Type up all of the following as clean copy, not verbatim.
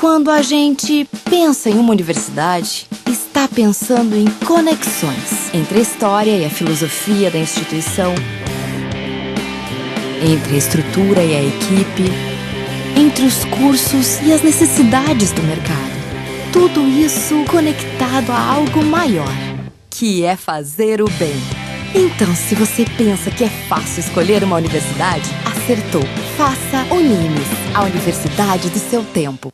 Quando a gente pensa em uma universidade, está pensando em conexões entre a história e a filosofia da instituição, entre a estrutura e a equipe, entre os cursos e as necessidades do mercado. Tudo isso conectado a algo maior, que é fazer o bem. Então, se você pensa que é fácil escolher uma universidade, acertou. Faça Unimes, a universidade do seu tempo.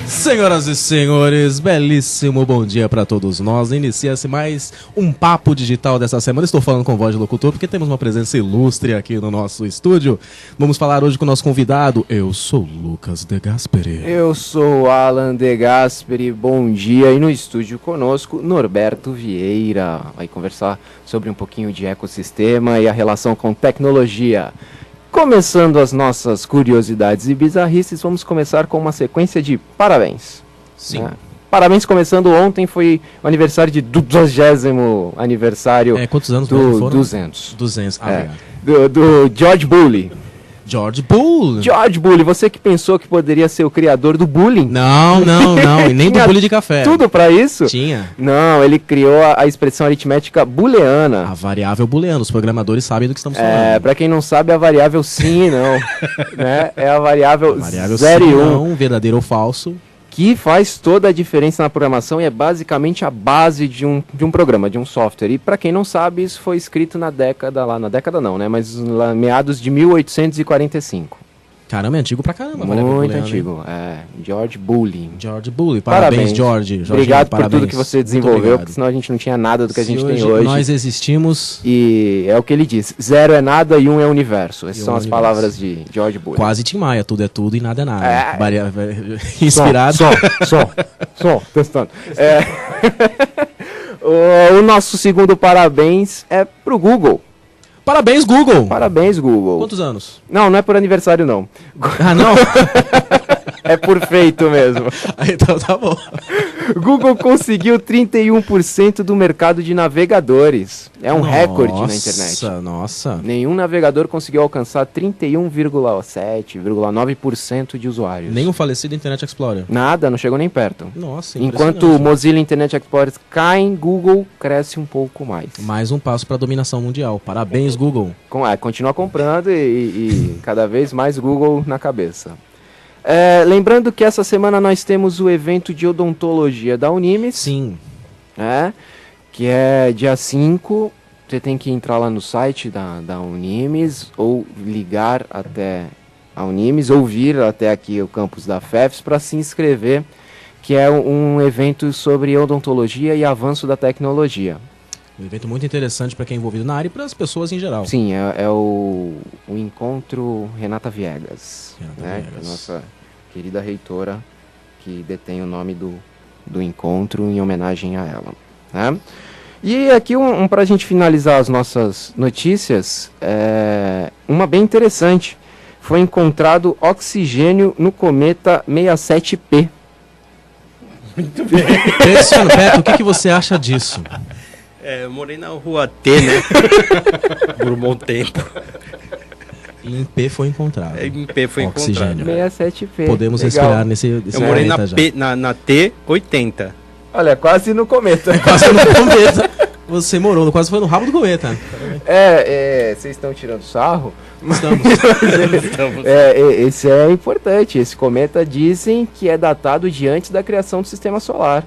Senhoras e senhores, belíssimo bom dia para todos nós. Inicia-se mais um papo digital dessa semana. Estou falando com voz de locutor porque temos uma presença ilustre aqui no nosso estúdio. Vamos falar hoje com o nosso convidado. Eu sou Lucas De Gasperi. Eu sou Alan De Gasperi. Bom dia. E no estúdio conosco, Norberto Vieira. Vai conversar sobre um pouquinho de ecossistema e a relação com tecnologia. Começando as nossas curiosidades e bizarrices, vamos começar com uma sequência de parabéns. Sim. Parabéns, começando ontem, foi o aniversário de 20º aniversário. Quantos anos foram? 200. 200, do George Bully. George Bull. George Bully, você que pensou que poderia ser o criador do bullying? Não, e nem do bullying de café. Tudo pra isso? Tinha. Não, ele criou a expressão aritmética booleana. A variável booleana, os programadores sabem do que estamos falando. Pra quem não sabe, a variável sim e não. Né? É a variável 0 e 1. Não, verdadeiro ou falso. Que faz toda a diferença na programação e é basicamente a base de um programa, de um software. E para quem não sabe, isso foi escrito na década não, né? Mas lá, meados de 1845. Caramba, é antigo pra caramba. Muito antigo, George Bully. George Bully, parabéns George. Obrigado por tudo que você desenvolveu, porque senão a gente não tinha nada do que a gente tem hoje. Nós existimos. E é o que ele diz, 0 é nada e 1 é universo. Essas são as palavras de George Bully. Quase Tim Maia, tudo é tudo e nada é nada. Inspirado. Só, testando. O nosso segundo parabéns é pro Google. Parabéns, Google! Parabéns, Google. Quantos anos? Não é por aniversário, não. Ah, não? É por feito mesmo. Então tá bom. Google conseguiu 31% do mercado de navegadores. É um recorde na internet. Nossa. Nenhum navegador conseguiu alcançar 31,7,9% de usuários. Nem o falecido Internet Explorer. Nada, não chegou nem perto. Nossa, enquanto o Mozilla Internet Explorer cai, Google cresce um pouco mais. Mais um passo para a dominação mundial. Parabéns, Google. Continua comprando e cada vez mais Google na cabeça. Lembrando que essa semana nós temos o evento de odontologia da Unimes. Sim. Que é dia 5. Você tem que entrar lá no site da Unimes ou ligar até a Unimes ou vir até aqui o campus da FEFS para se inscrever, que é um evento sobre odontologia e avanço da tecnologia. Um evento muito interessante para quem é envolvido na área e para as pessoas em geral. Sim, é o encontro Renata Viegas, Viegas. Que é a nossa querida reitora, que detém o nome do encontro em homenagem a ela. Né? E aqui, para a gente finalizar as nossas notícias, uma bem interessante. Foi encontrado oxigênio no cometa 67P. Muito bem. Beto, o que você acha disso? Eu morei na rua T, né? Por um bom tempo. E em P foi encontrado. Em P foi oxigênio. encontrado. 67P. Podemos respirar nesse Eu morei na T80. Olha, quase no cometa. Quase no cometa. Você morou, quase foi no rabo do cometa. Vocês estão tirando sarro? Estamos. Esse é importante. Esse cometa dizem que é datado de antes da criação do sistema solar.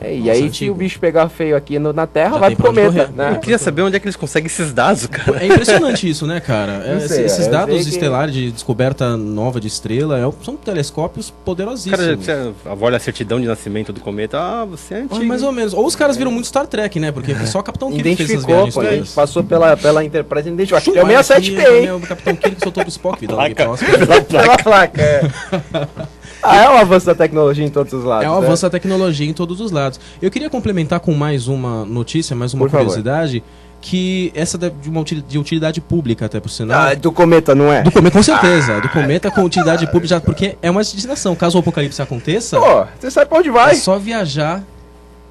E aí, antigo. Se o bicho pegar feio aqui na Terra, já vai pro cometa. Né? Eu queria saber onde é que eles conseguem esses dados, cara. É impressionante isso, né, cara? Esses dados estelares de descoberta nova de estrela são telescópios poderosíssimos. Cara, olha a certidão de nascimento do cometa. Você é antigo. Mais ou menos. Ou os caras viram muito Star Trek, né? Porque só o Capitão Kirk fez essas viagens. A gente passou pela Enterprise e identificou. É o 67P, hein? O Capitão Kirk soltou pro Spock. Pela placa. É um avanço da tecnologia em todos os lados. É um avanço da tecnologia em todos os lados. Eu queria complementar com mais uma notícia, mais uma curiosidade, que essa de utilidade pública, até por sinal. Do cometa, não é? Do cometa, com certeza. Do cometa com utilidade pública, porque é uma destinação. Caso o apocalipse aconteça, Pô, você sabe pra onde vai? é só viajar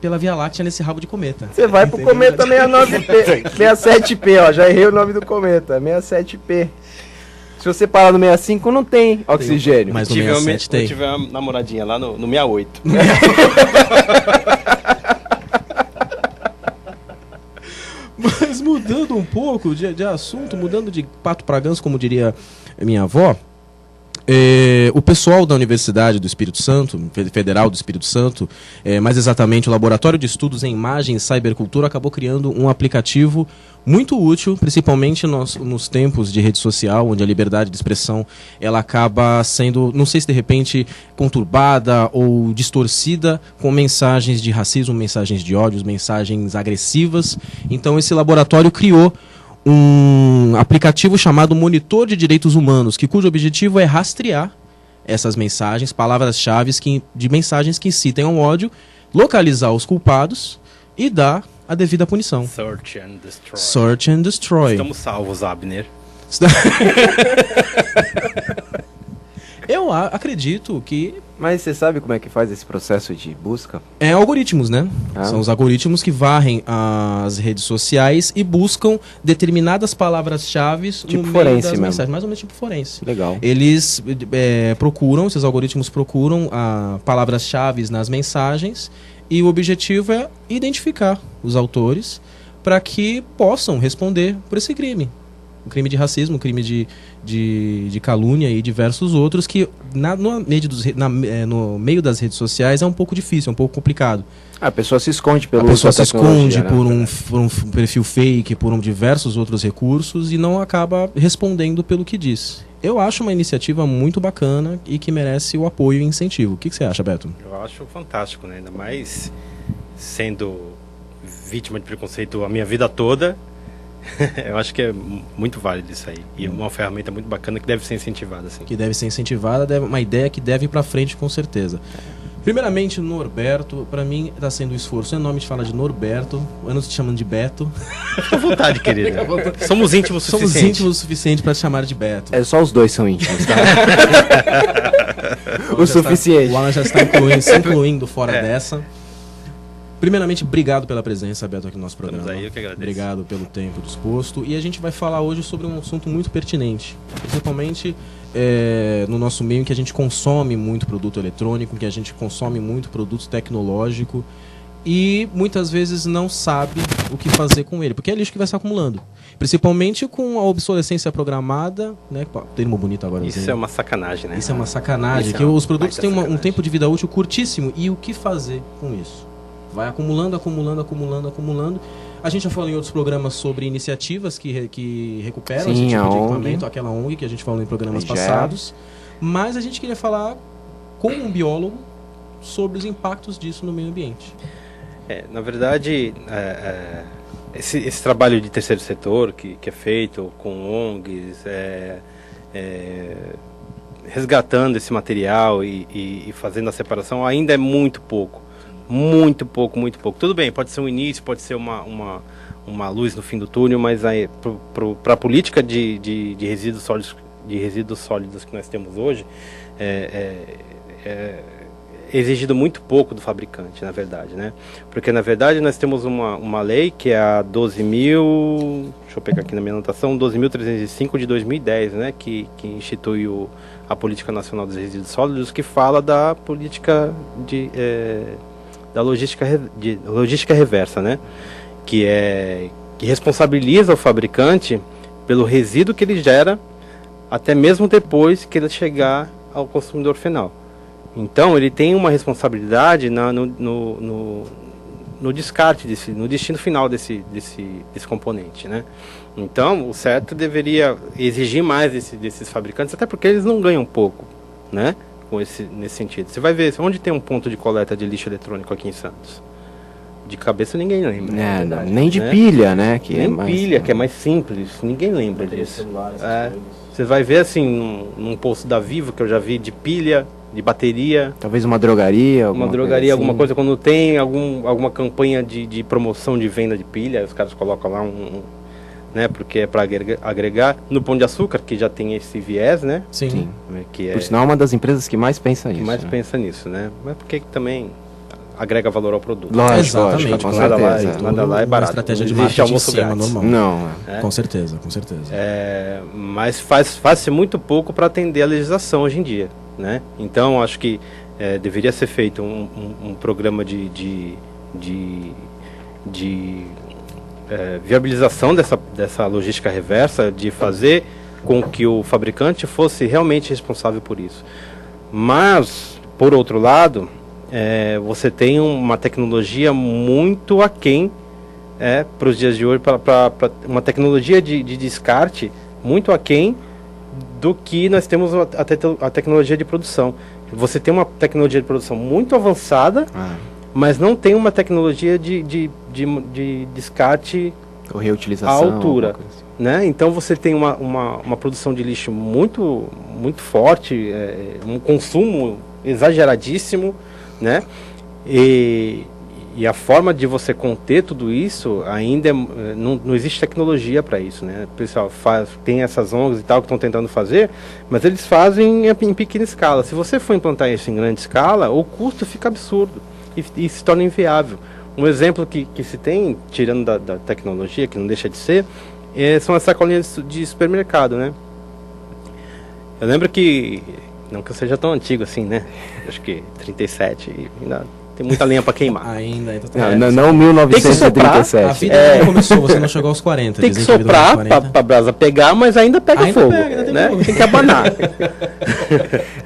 pela Via Láctea nesse rabo de cometa. Você vai pro cometa 69P, 67P, ó, já errei o nome do cometa, 67P. Se você parar no 65, não tem oxigênio. Mas no Eu 67 tem. tive uma namoradinha lá no 68. Mas mudando um pouco de assunto, mudando de pato pra ganso, como diria minha avó, o pessoal da Universidade do Espírito Santo, Federal do Espírito Santo, mais exatamente o Laboratório de Estudos em Imagem e Cybercultura, acabou criando um aplicativo muito útil, principalmente nos tempos de rede social, onde a liberdade de expressão ela acaba sendo, não sei se de repente, conturbada ou distorcida com mensagens de racismo, mensagens de ódio, mensagens agressivas. Então esse laboratório criou um aplicativo chamado Monitor de Direitos Humanos, cujo objetivo é rastrear essas mensagens, palavras-chave de mensagens que incitem ao ódio, localizar os culpados e dar a devida punição. Search and Destroy. Search and Destroy. Estamos salvos, Abner. Eu acredito que Mas você sabe como é que faz esse processo de busca? é algoritmos, né? Ah. São os algoritmos que varrem as redes sociais e buscam determinadas palavras-chave Tipo no meio forense das mesmo. mensagens, mais ou menos tipo forense. Legal. Eles esses algoritmos procuram palavras-chave nas mensagens e o objetivo é identificar os autores para que possam responder por esse crime. O crime de racismo, o crime de calúnia e diversos outros que no meio das redes sociais é um pouco difícil, é um pouco complicado. A pessoa se esconde pelo A pessoa uso da se esconde tecnologia, né? por um perfil fake, por diversos outros recursos e não acaba respondendo pelo que diz. Eu acho uma iniciativa muito bacana e que merece o apoio e incentivo. O que você acha, Beto? Eu acho fantástico, né? Ainda mais sendo vítima de preconceito a minha vida toda. Eu acho que é muito válido isso aí. E é uma ferramenta muito bacana que deve ser incentivada, assim. Que deve ser incentivada, uma ideia que deve ir pra frente com certeza. Primeiramente, Norberto, pra mim tá sendo um esforço enorme de falar de Norberto, anos te chamando de Beto. Fica à vontade, querida. Somos íntimos o Somos suficiente. íntimos o suficiente pra te chamar de Beto. É só os dois são íntimos, tá? O suficiente. O Alan já está se incluindo fora dessa. Primeiramente, obrigado pela presença, Beto, aqui no nosso programa. Estamos aí, eu que agradeço. Obrigado pelo tempo disposto. E a gente vai falar hoje sobre um assunto muito pertinente. Principalmente no nosso meio em que a gente consome muito produto eletrônico, em que a gente consome muito produto tecnológico e muitas vezes não sabe o que fazer com ele, porque é lixo que vai se acumulando. Principalmente com a obsolescência programada, né? Termo bonito agora. Isso é uma sacanagem, né? Isso é uma sacanagem, Isso é que uma os produtos baita têm um sacanagem. tempo de vida útil curtíssimo. E o que fazer com isso? Vai acumulando. A gente já falou em outros programas sobre iniciativas que recuperam Sim, esse tipo a de ONG. equipamento, aquela ONG que a gente falou em programas IGEA. passados. Mas a gente queria falar com um biólogo sobre os impactos disso no meio ambiente. Na verdade, esse trabalho de terceiro setor que é feito com ONGs, resgatando esse material e fazendo a separação ainda é muito pouco. Muito pouco. Tudo bem, pode ser um início, pode ser uma luz no fim do túnel, mas para a política de resíduos sólidos que nós temos hoje, é exigido muito pouco do fabricante, na verdade, né? Porque, na verdade, nós temos uma lei que é a 12.000, deixa eu pegar aqui na minha anotação, 12.305 de 2010, né? Que institui a Política Nacional dos Resíduos Sólidos, que fala da política da logística reversa, né? Que responsabiliza o fabricante pelo resíduo que ele gera até mesmo depois que ele chegar ao consumidor final. Então ele tem uma responsabilidade no descarte, no destino final desse componente, né? Então o certo deveria exigir mais desses fabricantes, até porque eles não ganham pouco, né? Nesse sentido. Você vai ver onde tem um ponto de coleta de lixo eletrônico aqui em Santos. De cabeça ninguém lembra. Nem de né? pilha, né? Que Nem é mais, pilha, que é mais simples. Ninguém lembra disso. Você vai ver assim, num posto da Vivo, que eu já vi de pilha, de bateria. Talvez uma drogaria, Uma drogaria, alguma coisa, quando tem alguma campanha de promoção de venda de pilha, os caras colocam lá né, porque é para agregar. No Pão de Açúcar, que já tem esse viés, né? Sim. Que Por sinal, é uma das empresas que mais pensa nisso. Que mais pensa nisso, né? Mas porque também agrega valor ao produto. Lógico, exatamente. Com certeza. Nada lá é barato. Uma estratégia de existe marketing almoço grátis. normal. Não. Com certeza, com certeza. Mas faz-se muito pouco para atender a legislação hoje em dia, né? Então, acho que deveria ser feito um programa de viabilização dessa logística reversa, de fazer com que o fabricante fosse realmente responsável por isso. Mas, por outro lado, você tem uma tecnologia muito aquém para os dias de hoje, para uma tecnologia de descarte muito aquém do que nós temos a tecnologia de produção. Você tem uma tecnologia de produção muito avançada, mas não tem uma tecnologia de descarte ou reutilização à altura, né? Então você tem uma produção de lixo muito forte, um consumo exageradíssimo, né? E a forma de você conter tudo isso ainda não existe tecnologia para isso, né? O pessoal tem essas ONGs e tal que estão tentando fazer, mas eles fazem em pequena escala. Se você for implantar isso em grande escala, o custo fica absurdo e se torna inviável. Um exemplo que se tem, tirando da tecnologia, que não deixa de ser, são as sacolinhas de supermercado, né? Eu lembro que, não que eu seja tão antigo assim, né? Acho que 37, ainda tem muita lenha para queimar. Ainda não 1937. A vida não começou, você não chegou aos 40. Tem que soprar para a brasa pegar, mas ainda pega fogo. Né? Tem que abanar.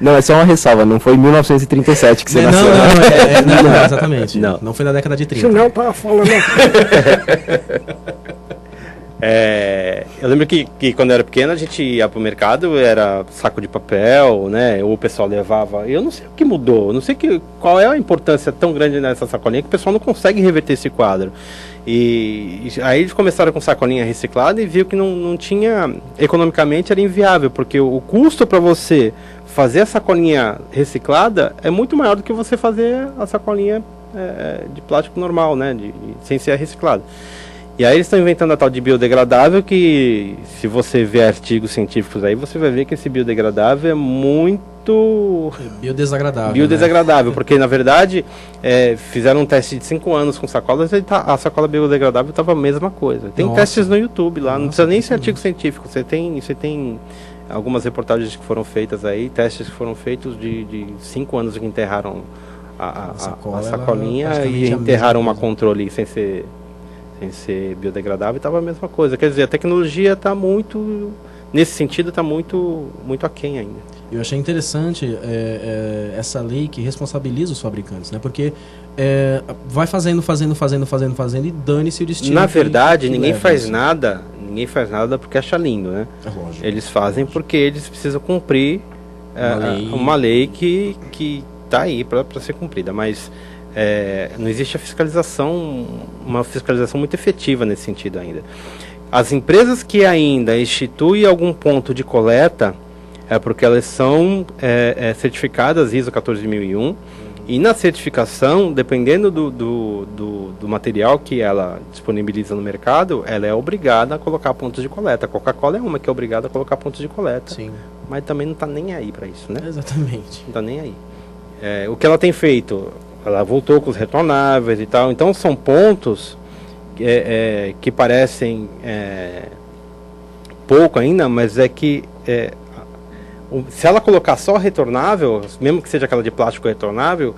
Não, é só uma ressalva, não foi em 1937 que você nasceu. Não, exatamente. Não foi na década de 30. Isso não tá falando. Eu lembro que quando eu era pequeno a gente ia pro mercado, era saco de papel, né? Ou o pessoal levava. Eu não sei o que mudou, não sei qual é a importância tão grande nessa sacolinha que o pessoal não consegue reverter esse quadro. E aí eles começaram com sacolinha reciclada e viu que não tinha, economicamente era inviável, porque o custo para você fazer a sacolinha reciclada é muito maior do que você fazer a sacolinha de plástico normal, né? Sem ser reciclada. E aí eles estão inventando a tal de biodegradável, que se você ver artigos científicos aí, você vai ver que esse biodegradável é muito... Biodesagradável, né? Porque na verdade fizeram um teste de 5 anos com sacolas e a sacola biodegradável estava a mesma coisa. Tem testes no YouTube lá, não precisa nem ser artigo científico, você tem algumas reportagens que foram feitas aí, testes que foram feitos de 5 anos que enterraram a sacolinha e enterraram uma controle sem ser biodegradável, estava a mesma coisa. Quer dizer, a tecnologia está muito, nesse sentido, está muito aquém ainda. Eu achei interessante essa lei que responsabiliza os fabricantes, né? Porque vai fazendo e dane-se o destino. Na verdade, ninguém faz nada porque acha lindo, né? É lógico. Eles fazem porque eles precisam cumprir uma lei que está aí para ser cumprida, mas não existe uma fiscalização muito efetiva nesse sentido ainda. As empresas que ainda instituem algum ponto de coleta é porque elas são certificadas ISO 14001 e na certificação, dependendo do material que ela disponibiliza no mercado, ela é obrigada a colocar pontos de coleta. A Coca-Cola é uma que é obrigada a colocar pontos de coleta. Sim. Mas também não está nem aí para isso, né? Exatamente. Não está nem aí. O que ela tem feito? Ela voltou com os retornáveis e tal. Então são pontos que parecem pouco ainda, mas se ela colocar só retornável, mesmo que seja aquela de plástico retornável,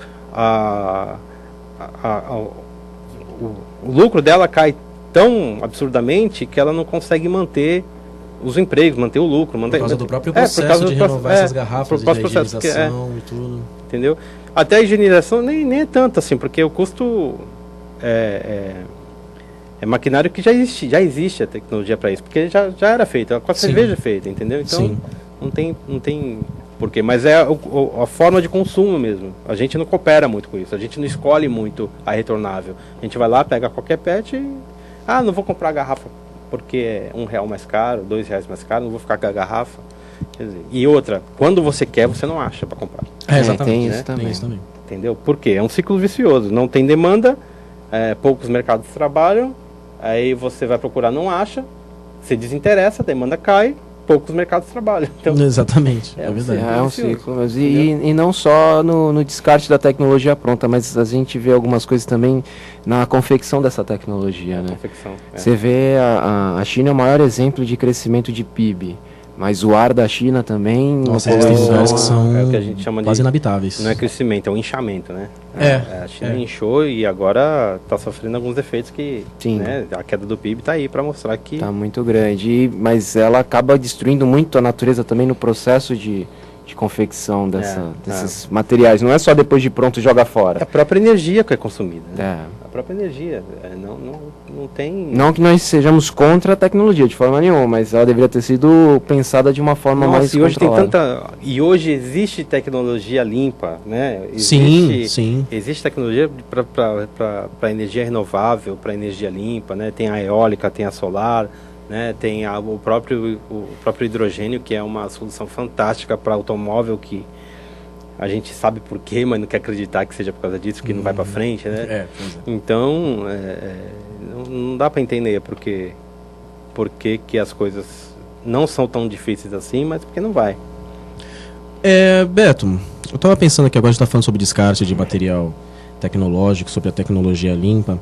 o lucro dela cai tão absurdamente que ela não consegue manter os empregos, manter o lucro. Por causa do próprio processo de renovar essas garrafas, de higienização e tudo. Entendeu? Até a higienização nem é tanto assim, porque o custo é maquinário que já existe a tecnologia para isso, porque já era feito, com a cerveja é feita, entendeu? Então não tem porquê, mas é a forma de consumo mesmo. A gente não coopera muito com isso, a gente não escolhe muito a retornável. A gente vai lá, pega qualquer PET e não vou comprar a garrafa porque é R$1 mais caro, R$2 mais caro, não vou ficar com a garrafa. Quer dizer, e outra, quando você quer, você não acha para comprar. Exatamente. Tem isso também. Entendeu? Por quê? É um ciclo vicioso. Não tem demanda, poucos mercados trabalham, aí você vai procurar, não acha, se desinteressa, a demanda cai, poucos mercados trabalham. Então, Exatamente, é verdade. É um ciclo. E não só no descarte da tecnologia pronta, mas a gente vê algumas coisas também na confecção dessa tecnologia, né? confecção. Você vê a China é o maior exemplo de crescimento de PIB, mas o ar da China também... Nossa, existem lugares que são o que a gente chama quase inabitáveis. Não é crescimento, é um inchamento, né? A China é. inchou e agora está sofrendo alguns efeitos que... Sim. Né, a queda do PIB está aí para mostrar que... Está muito grande, mas ela acaba destruindo muito a natureza também no processo de confecção desses materiais. Não é só depois de pronto joga fora. É a própria energia que é consumida. Né? É. A própria energia. Não tem... Não que nós sejamos contra a tecnologia, de forma nenhuma, mas ela deveria ter sido pensada de uma forma mais e hoje controlada. E hoje existe tecnologia limpa, né? Sim. Existe tecnologia para energia renovável, para energia limpa, né? Tem a eólica, tem a solar, né? Tem o próprio hidrogênio, que é uma solução fantástica para automóvel, que a gente sabe por quê, mas não quer acreditar que seja por causa disso, que não vai para frente, né? Então, não dá para entender por que as coisas não são tão difíceis assim, mas porque não vai. Beto, eu estava pensando aqui, agora a gente está falando sobre descarte de material tecnológico, sobre a tecnologia limpa,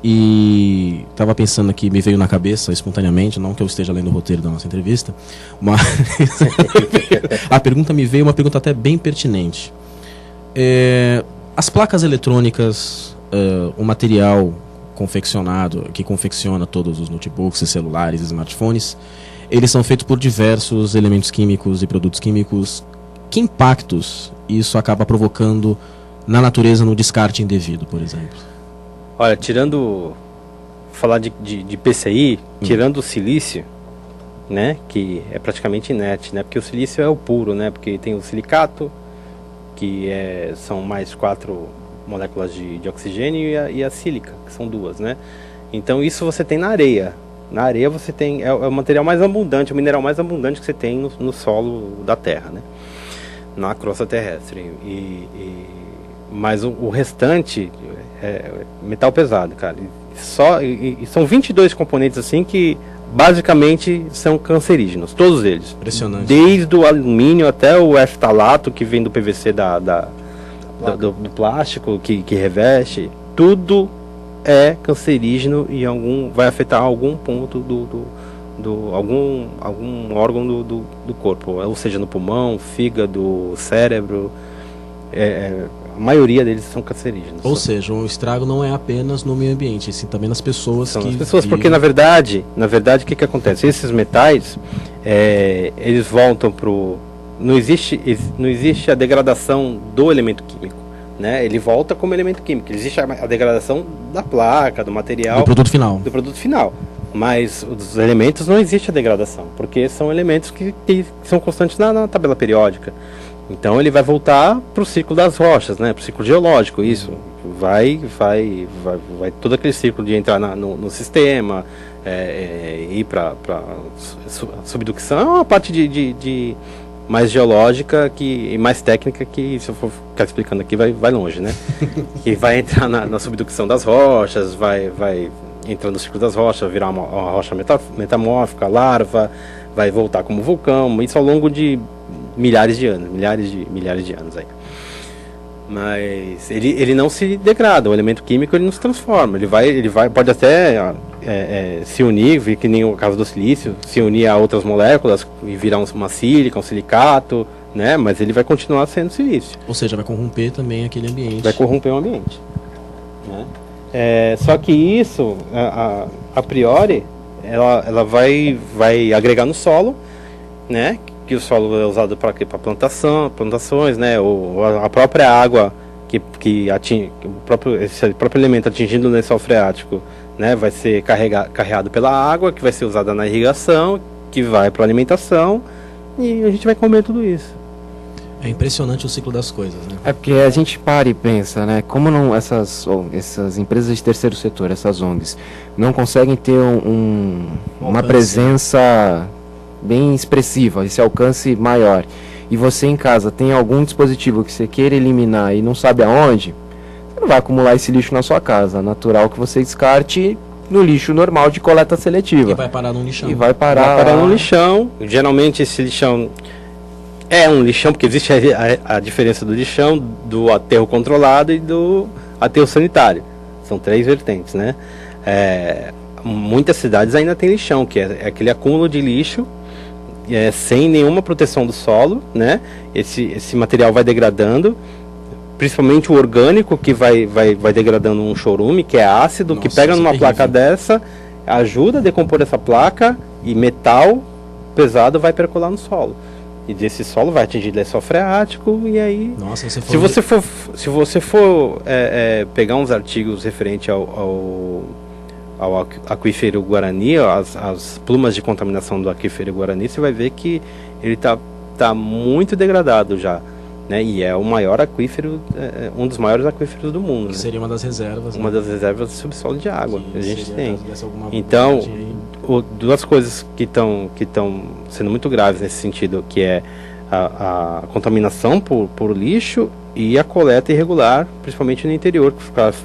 e estava pensando aqui, me veio na cabeça espontaneamente, não que eu esteja lendo o roteiro da nossa entrevista, mas a pergunta me veio, uma pergunta até bem pertinente. As placas eletrônicas, o material confeccionado, que confecciona todos os notebooks, celulares, smartphones, eles são feitos por diversos elementos químicos e produtos químicos. Que impactos isso acaba provocando na natureza no descarte indevido, por exemplo? Olha, falar de PCI, tirando o silício, né, que é praticamente inerte, né, porque o silício é o puro, né, porque tem o silicato, que são mais 4 moléculas de oxigênio, e a sílica, que são 2, né. Então isso você tem na areia. Na areia você tem, é o material mais abundante, o mineral mais abundante que você tem no solo da Terra, né, na crosta terrestre. Mas o restante é metal pesado, cara. E são 22 componentes assim que basicamente são cancerígenos, todos eles. Impressionante. Desde o alumínio até o eftalato que vem do PVC do plástico que reveste, tudo é cancerígeno e vai afetar algum ponto algum órgão do corpo, ou seja, no pulmão, fígado, cérebro. A maioria deles são cancerígenos. Ou seja, o estrago não é apenas no meio ambiente, e sim também nas pessoas. São as pessoas, porque na verdade, o que acontece? Esses metais, eles voltam pro... Não existe a degradação do elemento químico, né? Ele volta como elemento químico. Existe a degradação da placa, do material... Do produto final. Do produto final. Mas os elementos não existe a degradação, porque são elementos que são constantes na tabela periódica. Então ele vai voltar para o ciclo das rochas, né? Para o ciclo geológico, isso. Vai todo aquele ciclo de entrar no sistema, ir para subducção, é uma parte de mais geológica e mais técnica, que se eu for ficar explicando aqui vai longe, né? Que vai entrar na subducção das rochas, vai entrar no ciclo das rochas, virar uma rocha metamórfica, larva, vai voltar como vulcão, isso ao longo de milhares de anos aí. Mas ele não se degrada, o elemento químico ele não se transforma, ele pode até se unir, que nem o caso do silício, se unir a outras moléculas e virar uma sílica, um silicato, né? Mas ele vai continuar sendo silício. Ou seja, vai corromper também aquele ambiente. Vai corromper o ambiente, né? Só que isso, a priori, ela vai agregar no solo, né? Que o solo é usado para plantações, né? Ou a própria água que atinge esse próprio elemento atingindo o lençol freático, né? Vai ser carregado pela água, que vai ser usada na irrigação, que vai para a alimentação, e a gente vai comer tudo isso. É impressionante o ciclo das coisas, né? É porque a gente para e pensa, né? Como não essas empresas de terceiro setor, essas ONGs, não conseguem ter uma presença bem expressiva, esse alcance maior, e você em casa tem algum dispositivo que você queira eliminar e não sabe aonde, você não vai acumular esse lixo na sua casa. É natural que você descarte no lixo normal de coleta seletiva. E vai parar num lixão. E vai parar, Vai parar no lixão. Geralmente esse lixão é um lixão, porque existe a diferença do lixão, do aterro controlado e do aterro sanitário. São 3 vertentes, né? Muitas cidades ainda tem lixão, que é aquele acúmulo de lixo sem nenhuma proteção do solo, né? Esse material vai degradando, principalmente o orgânico, que vai degradando um chorume, que é ácido. Nossa, que pega numa placa dessa, ajuda a decompor essa placa, e metal pesado vai percolar no solo. E desse solo vai atingir lençol freático, e aí... Nossa, se você for pegar uns artigos referentes ao aquífero Guarani, as plumas de contaminação do aquífero Guarani, você vai ver que ele tá muito degradado já, né? E é o maior aquífero, um dos maiores aquíferos do mundo. Que né? seria uma das reservas. Uma né? das reservas de subsolo de água que a gente tem. Então, duas coisas que estão sendo muito graves nesse sentido, que é a contaminação por lixo e a coleta irregular, principalmente no interior, que os caras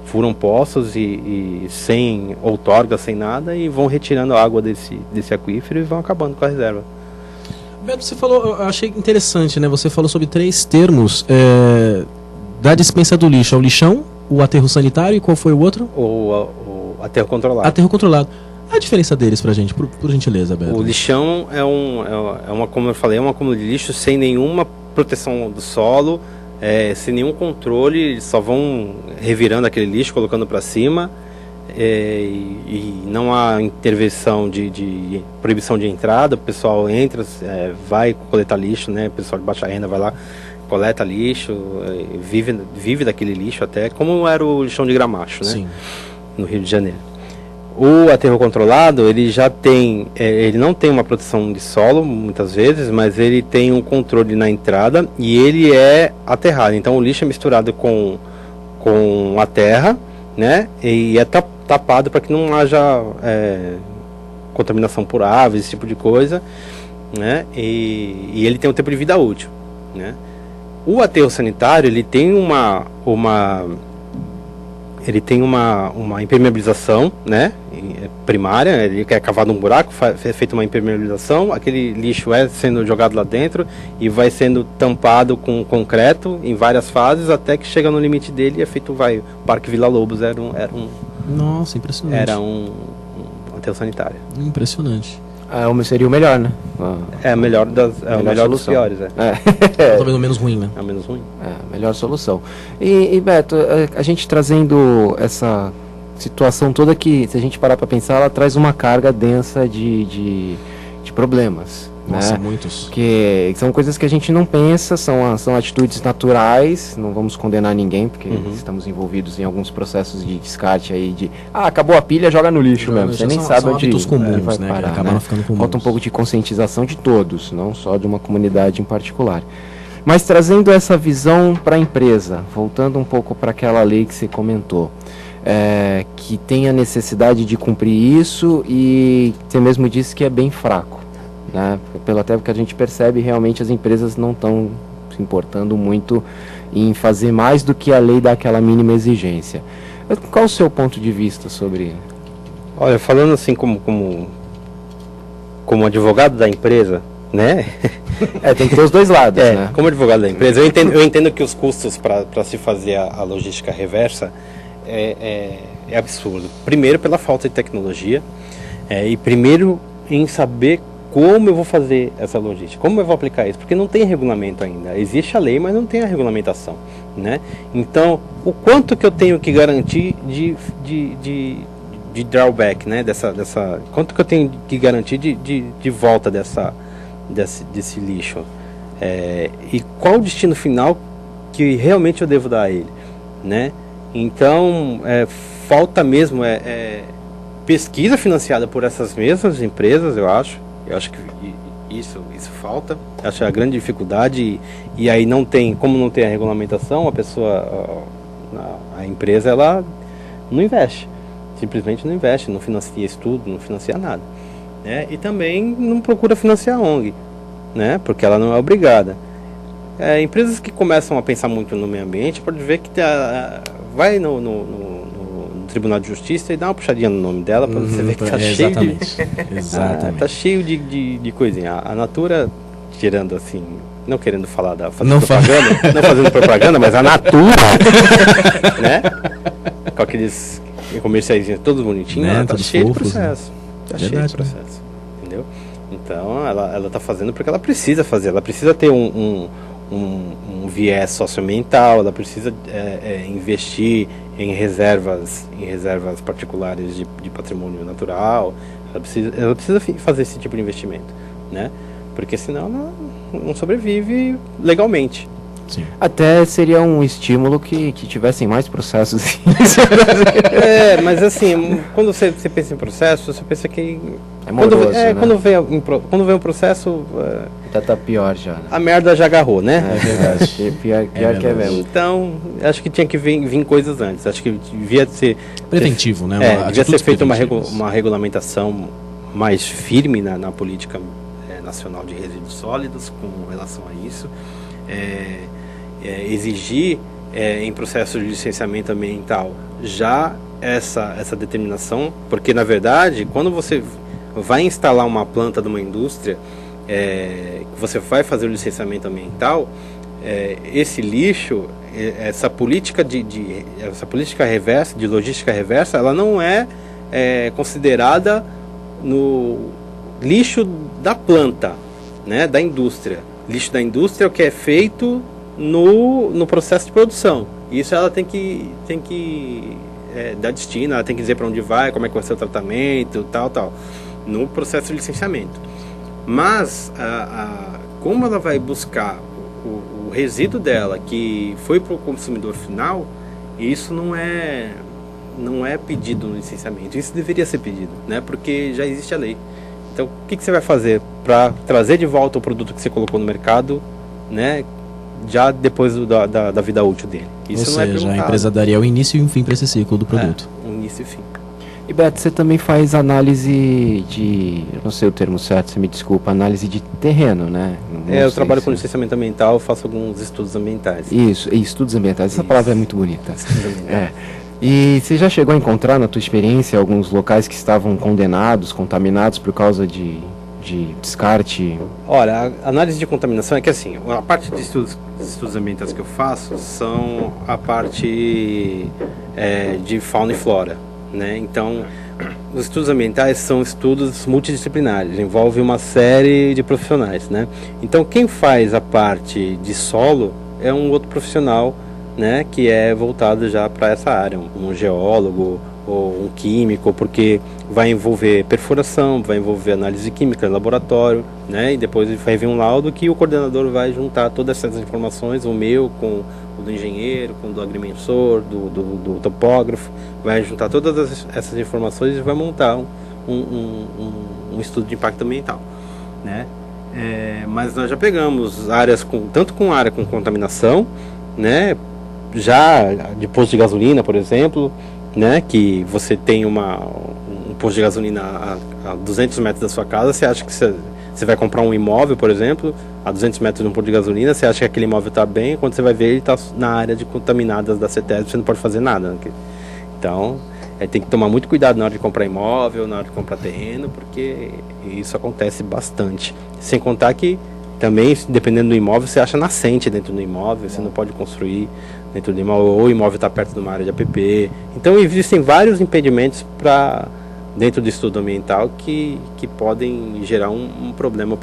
furam poços e sem outorga, sem nada, e vão retirando a água desse aquífero e vão acabando com a reserva. Beto, você falou, eu achei interessante, né? Você falou sobre 3 termos da dispensa do lixo: o lixão, o aterro sanitário, e qual foi o outro? O aterro controlado. Aterro controlado. A diferença deles pra gente, por gentileza, Beto. O lixão como eu falei, é um acúmulo de lixo sem nenhuma proteção do solo, sem nenhum controle. Eles só vão revirando aquele lixo, colocando para cima, e não há intervenção de proibição de entrada. O pessoal entra, vai coletar lixo, né? O pessoal de baixa renda vai lá, coleta lixo, vive daquele lixo, até como era o lixão de Gramacho, né? Sim. No Rio de Janeiro. O aterro controlado, ele já tem, ele não tem uma proteção de solo, muitas vezes, mas ele tem um controle na entrada, e ele é aterrado. Então o lixo é misturado com a terra, né? E é tapado para que não haja contaminação por aves, esse tipo de coisa, né? E ele tem um tempo de vida útil, né? O aterro sanitário, ele tem uma impermeabilização, né, primária. Ele é cavado um buraco, é feita uma impermeabilização, aquele lixo é sendo jogado lá dentro e vai sendo tampado com concreto em várias fases, até que chega no limite dele e é feito, o Parque Vila Lobos Nossa, impressionante. Era um aterro sanitário. Impressionante. Seria o melhor, né? É o melhor dos piores. Talvez o menos ruim, né? É o menos ruim. A melhor solução. E Beto, a gente trazendo essa situação toda, que, se a gente parar para pensar, ela traz uma carga densa de problemas. Nossa, né? muitos. Porque são coisas que a gente não pensa, são atitudes naturais, não vamos condenar ninguém, porque estamos envolvidos em alguns processos de descarte aí, acabou a pilha, joga no lixo mesmo, você nem sabe onde comuns, vai parar, né? Falta um pouco de conscientização de todos, não só de uma comunidade em particular. Mas trazendo essa visão para a empresa, voltando um pouco para aquela lei que você comentou, que tem a necessidade de cumprir isso, e você mesmo disse que é bem fraco. Né? Até porque a gente percebe, realmente as empresas não estão se importando muito em fazer mais do que a lei dá aquela mínima exigência. Qual o seu ponto de vista sobre... Olha, falando assim como advogado da empresa, né? Tem que ter os dois lados, né? Como advogado da empresa, eu entendo que os custos para se fazer a logística reversa é absurdo. Primeiro, pela falta de tecnologia, e primeiro em saber como eu vou fazer essa logística, como eu vou aplicar isso, porque não tem regulamento ainda. Existe a lei, mas não tem a regulamentação, né? Então, o quanto que eu tenho que garantir de drawback, né? Quanto que eu tenho que garantir de volta desse lixo? E qual o destino final que realmente eu devo dar a ele, né? Então, falta mesmo pesquisa financiada por essas mesmas empresas, eu acho. Eu acho que isso falta. Acho a grande dificuldade, e aí como não tem a regulamentação, a empresa, ela não investe, simplesmente não investe, não financia estudo, não financia nada, né? E também não procura financiar a ONG, né? Porque ela não é obrigada. Empresas que começam a pensar muito no meio ambiente, pode ver que vai no Tribunal de Justiça e dá uma puxadinha no nome dela para você ver que tá cheio de... Exatamente. Tá cheio de coisinha. A Natura, tirando assim, não querendo falar não fazendo propaganda, mas a Natura, né? Com aqueles comerciais todos bonitinhos, né? Ela tá cheia de processo. Né? Tá cheia de processo. Entendeu? Então ela tá fazendo porque ela precisa fazer. Ela precisa ter um viés socioambiental, ela precisa investir em reservas particulares de patrimônio natural, ela precisa fazer esse tipo de investimento, né? Porque senão ela não sobrevive legalmente. Sim. Até seria um estímulo que tivessem mais processos. Mas assim, quando você pensa em processo, você pensa que é moroso, né? Quando vem um processo, tá pior já. A merda já agarrou, né? É verdade. pior que é mesmo. Então, acho que tinha que vir coisas antes. Acho que devia ser preventivo, né? Devia ser feita uma regulamentação mais firme na política nacional de resíduos sólidos com relação a isso. Exigir em processo de licenciamento ambiental já essa determinação, porque na verdade quando você vai instalar uma planta de uma indústria, você vai fazer o licenciamento ambiental, esse lixo, essa política essa política reversa, de logística reversa, ela não é considerada no lixo da planta, né, da indústria. Lixo da indústria é o que é feito no processo de produção. Isso ela tem que dar destino, ela tem que dizer para onde vai, como é que vai ser o tratamento, tal, no processo de licenciamento. Mas, como ela vai buscar o resíduo dela, que foi para o consumidor final, isso não é pedido no licenciamento. Isso deveria ser pedido, né? Porque já existe a lei. Então, o que você vai fazer para trazer de volta o produto que você colocou no mercado, né, já depois da vida útil dele? Isso não é perguntado. A empresa daria o início e um fim para esse ciclo do produto. Um início e fim. E Beto, você também faz análise eu não sei o termo certo, você me desculpa, análise de terreno, né? Eu trabalho com licenciamento ambiental, faço alguns estudos ambientais. Isso, estudos ambientais, essa palavra é muito bonita. E você já chegou a encontrar na tua experiência alguns locais que estavam contaminados por causa de descarte? Olha, a análise de contaminação é que assim, a parte de estudos ambientais que eu faço são a parte de fauna e flora, né? Então, os estudos ambientais são estudos multidisciplinares, envolve uma série de profissionais, né? Então, quem faz a parte de solo é um outro profissional, né, que é voltado já para essa área, um geólogo ou um químico, porque vai envolver perfuração, vai envolver análise química em laboratório, né, e depois vai vir um laudo que o coordenador vai juntar todas essas informações, o meu com o do engenheiro, com o do agrimensor, do topógrafo, vai juntar todas essas informações e vai montar um estudo de impacto ambiental, né. Mas nós já pegamos áreas tanto com área com contaminação, né, já de posto de gasolina, por exemplo, né, que você tem um posto de gasolina a 200 metros da sua casa, você acha que você vai comprar um imóvel, por exemplo, a 200 metros de um posto de gasolina, você acha que aquele imóvel está bem, quando você vai ver ele está na área de contaminadas da CETESB, você não pode fazer nada, né? Então, tem que tomar muito cuidado na hora de comprar imóvel, na hora de comprar terreno, porque isso acontece bastante. Sem contar que também, dependendo do imóvel, você acha nascente dentro do imóvel, você não pode construir dentro do imóvel, ou o imóvel está perto de uma área de APP. Então existem vários impedimentos dentro do estudo ambiental que podem gerar um problema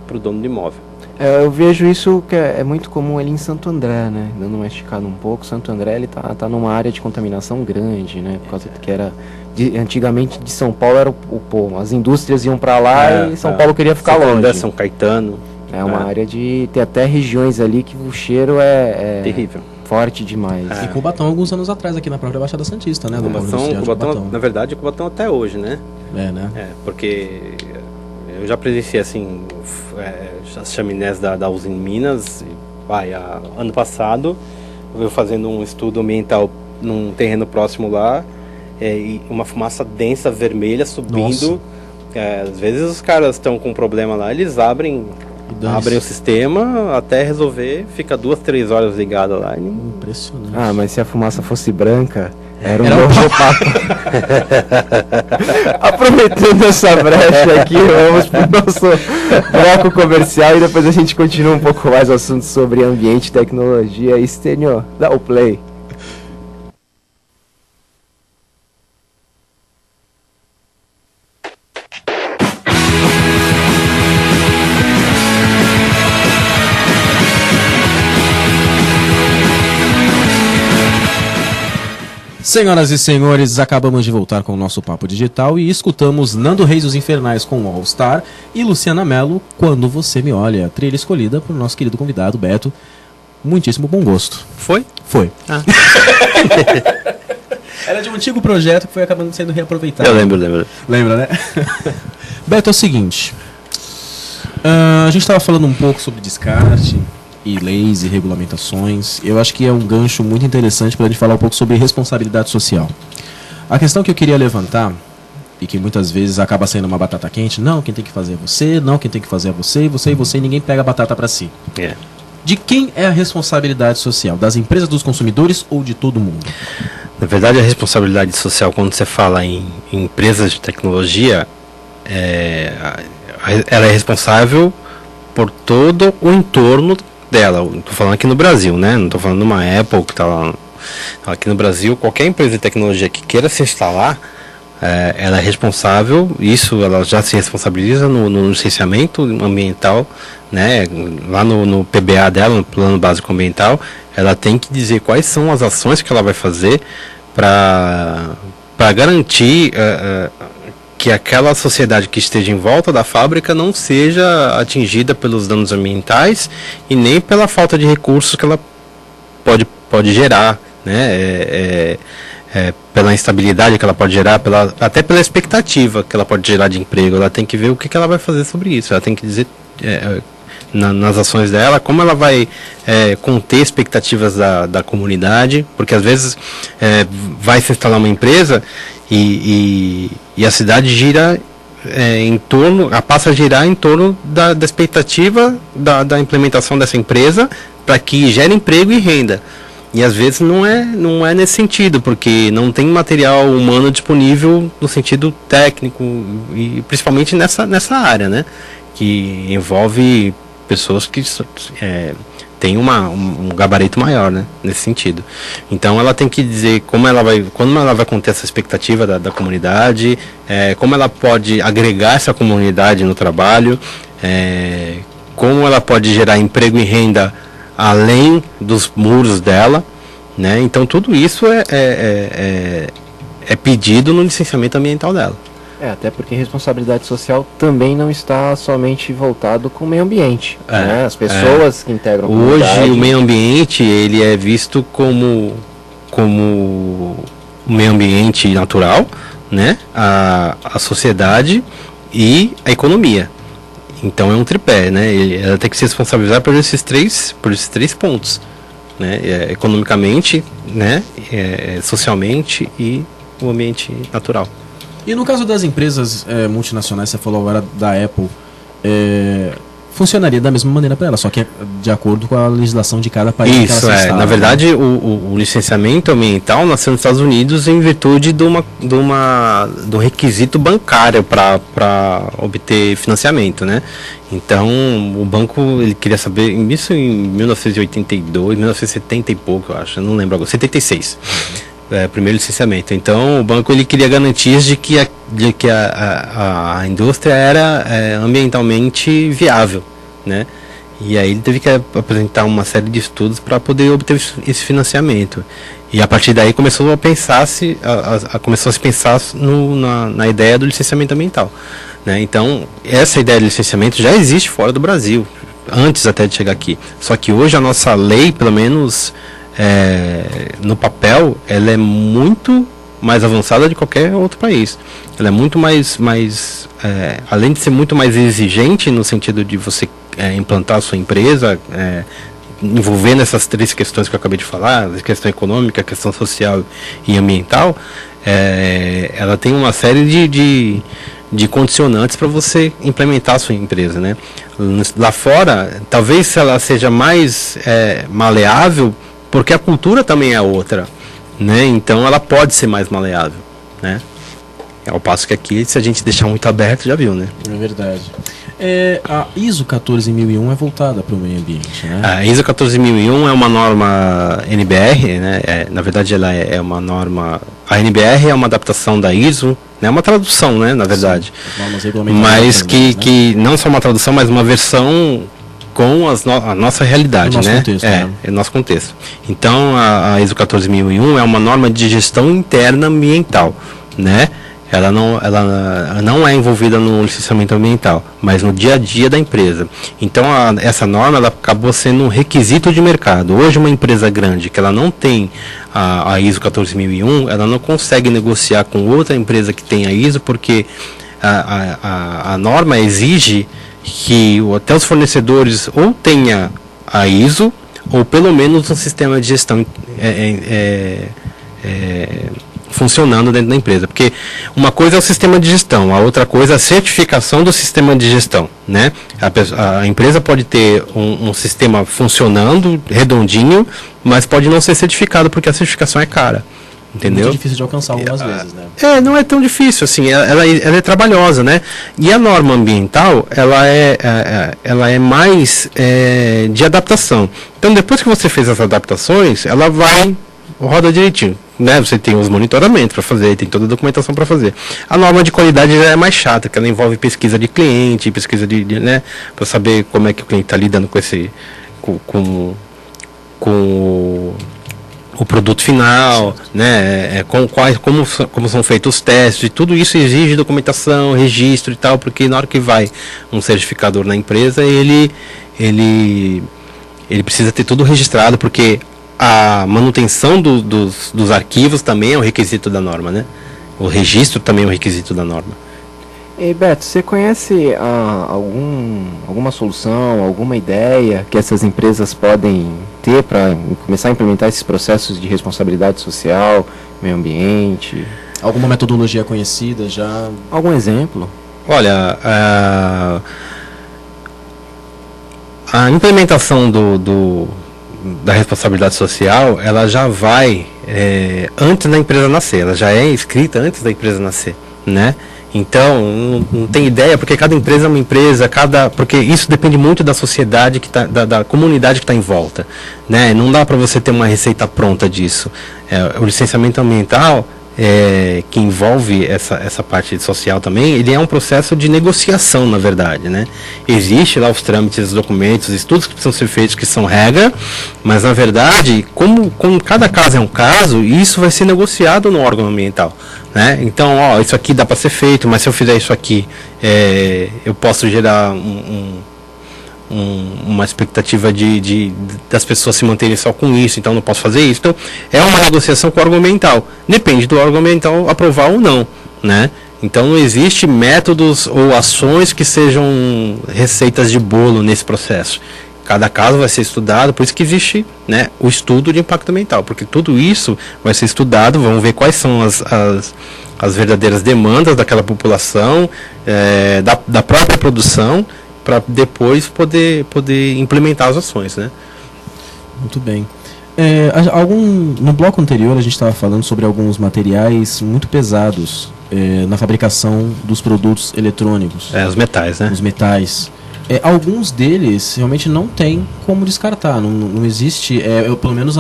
para o dono do imóvel. Eu vejo isso que é muito comum ali em Santo André, né? Dando uma esticada um pouco, Santo André ele tá numa área de contaminação grande, né? Por causa que antigamente de São Paulo era o polo, as indústrias iam para lá e São Paulo queria ficar longe. André, São Caetano. É uma área tem até regiões ali que o cheiro é terrível. Forte demais. E Cubatão, alguns anos atrás, aqui na própria Baixada Santista, né? Cubatão, na verdade, Cubatão até hoje, né? Né? Porque eu já presenciei, assim, as chaminés da usina em Minas. Ano passado, eu fazendo um estudo ambiental num terreno próximo lá, e uma fumaça densa, vermelha, subindo. Nossa. Às vezes os caras estão com um problema lá, eles abrem o sistema até resolver, fica 2-3 horas ligado lá. Impressionante. Ah, mas se a fumaça fosse branca, era um novo papo. Aproveitando essa brecha aqui, vamos pro nosso bloco comercial e depois a gente continua um pouco mais o assunto sobre ambiente, tecnologia e Stênio, dá o play. Senhoras e senhores, acabamos de voltar com o nosso Papo Digital e escutamos Nando Reis dos Infernais com All Star e Luciana Mello, Quando Você Me Olha, trilha escolhida por nosso querido convidado Beto. Muitíssimo bom gosto. Foi? Foi. Ah. Era de um antigo projeto que foi acabando sendo reaproveitado. Eu lembro. Lembra, né? Beto, é o seguinte. A gente estava falando um pouco sobre descarte e leis e regulamentações. Eu acho que é um gancho muito interessante para a gente falar um pouco sobre responsabilidade social. A questão que eu queria levantar, e que muitas vezes acaba sendo uma batata quente, não, quem tem que fazer é você, não, quem tem que fazer é você, e ninguém pega a batata para si. É. De quem é a responsabilidade social? Das empresas, dos consumidores ou de todo mundo? Na verdade, a responsabilidade social, quando você fala em empresas de tecnologia, ela é responsável por todo o entorno dela. Estou falando aqui no Brasil, né? Não estou falando de uma Apple que está lá. Aqui no Brasil, qualquer empresa de tecnologia que queira se instalar, ela é responsável, ela já se responsabiliza no licenciamento ambiental, né? Lá no PBA dela, no Plano Básico Ambiental, ela tem que dizer quais são as ações que ela vai fazer para garantir que aquela sociedade que esteja em volta da fábrica não seja atingida pelos danos ambientais e nem pela falta de recursos que ela pode gerar, né? Pela instabilidade que ela pode gerar, até pela expectativa que ela pode gerar de emprego. Ela tem que ver o que ela vai fazer sobre isso. Ela tem que dizer nas ações dela como ela vai conter expectativas da comunidade, porque às vezes vai se instalar uma empresa e a cidade gira passa a girar em torno da expectativa da implementação dessa empresa para que gere emprego e renda. E às vezes não é nesse sentido, porque não tem material humano disponível no sentido técnico, e principalmente nessa área, né? Que envolve pessoas que têm um gabarito maior, né? Nesse sentido. Então ela tem que dizer como ela vai conter essa expectativa da comunidade, como ela pode agregar essa comunidade no trabalho, como ela pode gerar emprego e renda além dos muros dela, né? Então tudo isso é pedido no licenciamento ambiental dela. Até porque responsabilidade social também não está somente voltado com o meio ambiente, né? As pessoas que integram a comunidade. Hoje o meio ambiente ele é visto como o meio ambiente natural, né? A sociedade e a economia. Então é um tripé, né? Ela tem que se responsabilizar por esses três pontos, né? Economicamente, né? Socialmente e o ambiente natural. E no caso das empresas multinacionais, você falou agora da Apple, funcionaria da mesma maneira para ela, só que de acordo com a legislação de cada país. Isso, na verdade, o licenciamento ambiental nasceu nos Estados Unidos em virtude do requisito bancário para obter financiamento, né? Então, o banco, ele queria saber, isso em 1982, 1970 e pouco, eu acho, eu não lembro agora, 76. Primeiro licenciamento. Então o banco ele queria garantias de que a indústria era ambientalmente viável, né? E aí ele teve que apresentar uma série de estudos para poder obter esse financiamento. E a partir daí começou a se pensar na ideia do licenciamento ambiental, né? Então essa ideia de licenciamento já existe fora do Brasil, antes até de chegar aqui. Só que hoje a nossa lei, pelo menos no papel, ela é muito mais avançada de qualquer outro país. Ela é muito mais além de ser muito mais exigente no sentido de você implantar a sua empresa, envolvendo essas três questões que eu acabei de falar, a questão econômica, a questão social e ambiental, ela tem uma série de de condicionantes para você implementar a sua empresa, né? Lá fora, talvez ela seja mais maleável, porque a cultura também é outra, né? Então ela pode ser mais maleável, né? Ao passo que aqui, se a gente deixar muito aberto, já viu, né? É verdade. A ISO 14001 é voltada para o meio ambiente, né? A ISO 14001 é uma norma NBR, né? Na verdade, ela é uma norma... A NBR é uma adaptação da ISO, né? É uma tradução, né? Na verdade. Sim, mas que não só uma tradução, mas uma versão com a nossa realidade, nosso né? Contexto, né? É nosso contexto. Então, a ISO 14001 é uma norma de gestão interna ambiental, né? Ela não é envolvida no licenciamento ambiental, mas no dia a dia da empresa. Então, essa norma ela acabou sendo um requisito de mercado. Hoje, uma empresa grande que ela não tem a ISO 14001, ela não consegue negociar com outra empresa que tem a ISO, porque a norma exige que até os fornecedores ou tenha a ISO, ou pelo menos um sistema de gestão funcionando dentro da empresa, porque uma coisa é o sistema de gestão, a outra coisa é a certificação do sistema de gestão, né? A empresa pode ter um sistema funcionando, redondinho, mas pode não ser certificado porque a certificação é cara, entendeu? Muito difícil de alcançar algumas vezes, né? Não é tão difícil, assim, ela é trabalhosa, né? E a norma ambiental, ela é mais de adaptação. Então, depois que você fez as adaptações, ela roda direitinho, né? Você tem os monitoramentos para fazer, tem toda a documentação para fazer. A norma de qualidade já é mais chata, que ela envolve pesquisa de cliente, pesquisa né, para saber como é que o cliente está lidando com o produto final, né? Como são feitos os testes, e tudo isso exige documentação, registro e tal, porque na hora que vai um certificador na empresa, ele precisa ter tudo registrado, porque a manutenção dos arquivos também é um requisito da norma, né? O registro também é um requisito da norma. E Beto, você conhece alguma solução, alguma ideia que essas empresas podem ter para começar a implementar esses processos de responsabilidade social, meio ambiente? Alguma metodologia conhecida já? Algum exemplo? Olha, a implementação da responsabilidade social, ela já vai antes da empresa nascer, ela já é escrita antes da empresa nascer, né? Então, não tem ideia, porque cada empresa é uma empresa, porque isso depende muito da sociedade, da comunidade que está em volta, né? Não dá para você ter uma receita pronta disso. O licenciamento ambiental, que envolve essa parte social também, ele é um processo de negociação, na verdade, né? Existe lá os trâmites, os documentos, os estudos que precisam ser feitos, que são regra, mas na verdade, como cada caso é um caso, isso vai ser negociado no órgão ambiental, né? Então, isso aqui dá para ser feito, mas se eu fizer isso aqui, eu posso gerar uma expectativa das pessoas se manterem só com isso, então não posso fazer isso. Então, é uma negociação com o órgão ambiental. Depende do órgão ambiental aprovar ou não, né? Então, não existe métodos ou ações que sejam receitas de bolo nesse processo. Cada caso vai ser estudado, por isso que existe, né, o estudo de impacto ambiental, porque tudo isso vai ser estudado, vamos ver quais são as verdadeiras demandas daquela população, da própria produção, para depois poder implementar as ações, né? Muito bem. No bloco anterior a gente estava falando sobre alguns materiais muito pesados na fabricação dos produtos eletrônicos. Os metais, né? Os metais. Alguns deles realmente não tem como descartar, não existe, pelo menos